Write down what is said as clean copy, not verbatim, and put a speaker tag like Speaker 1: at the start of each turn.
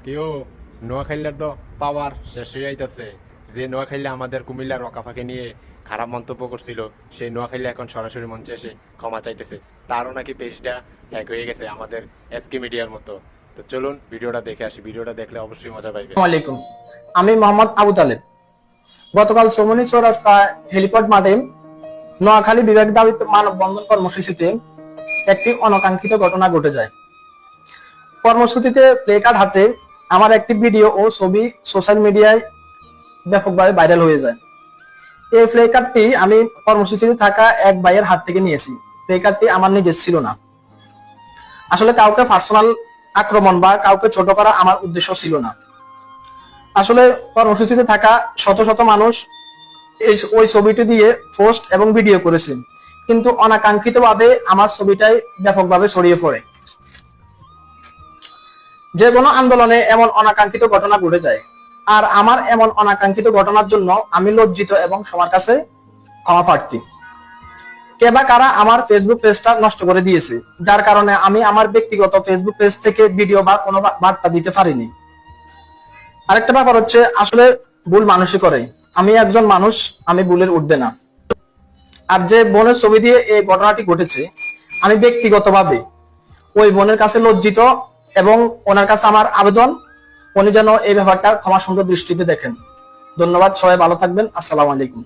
Speaker 1: কেউ নোয়াখালীর তো পাওয়ার শেষ হয়ে যাইতেছে। যে নোয়াখালী আমাদের কুমিল্লার রকাফাকে নিয়ে খারাপ মন্তব্য করছিল, সেই নোয়াখালী এখন সরাসরি মঞ্চে এসে ক্ষমা চাইতেছে। তারও নাকি পেজটা হ্যাক হয়ে গেছে আমাদের এসকে মিডিয়ার মতো। তো চলুন ভিডিওটা দেখে আসি, ভিডিওটা দেখলে অবশ্যই মজা পাইবে।
Speaker 2: আসসালামু আলাইকুম। আমি মোহাম্মদ আবু তালেব। গতকাল সোমনী চৌরাস্তা হেলিপ্যাড মাঠে নোয়াখালী বিভাগ দাবিত মানববন্ধন কর্মসূচিতে একটি অনাকাঙ্ক্ষিত ঘটনা ঘটে যায়। কর্মসূচিতে প্লেকার্ড হাতে আমার একটি ভিডিও ও ছবি সোশ্যাল মিডিয়ায় ব্যাপকভাবে ভাইরাল হয়ে যায়। এই প্লেকার্ডটি আমি কর্মসূচিতে থাকা এক ভাইয়ের হাত থেকে নিয়েছি। প্লেকার্ডটি আমার নিজের ছিল না। আসলে কাউকে পার্সোনাল আক্রমণ বা কাউকে ছোট করা আমার উদ্দেশ্য ছিল না। আসলে কর্মসূচিতে থাকা শত শত মানুষ ওই ছবিটি দিয়ে পোস্ট এবং ভিডিও করেছে, কিন্তু অনাকাঙ্ক্ষিতভাবে আমার ছবিটাই ব্যাপকভাবে ছড়িয়ে পড়ে। যে কোনো আন্দোলনে এমন অনাকাঙ্ক্ষিত ঘটনা ঘটে যায়, আর আমার এমন অনাকাঙ্ক্ষিত ঘটনার জন্য আমি লজ্জিত এবং সবার কাছে ক্ষমা প্রার্থী। কে বা কারা আমার ফেসবুক পেজটা নষ্ট করে দিয়েছে, যার কারণে আমি আমার ব্যক্তিগত ফেসবুক পেজ থেকে ভিডিও বা কোনো বার্তা দিতে পারিনি। আরেকটা ব্যাপার হচ্ছে, আসলে ভুল মানুষই করে। আমি একজন মানুষ, আমি ভুলের ঊর্ধ্বে না। আর যে বোনের ছবি দিয়ে এই ঘটনাটি ঘটেছে, আমি ব্যক্তিগতভাবে ওই বোনের কাছে লজ্জিত এবং ওনার কাছে আমার আবেদন, উনি যেন এই ব্যাপারটা ক্ষমা সুন্দর দৃষ্টিতে দেখেন। ধন্যবাদ, সবাই ভালো থাকবেন। আসসালামু আলাইকুম।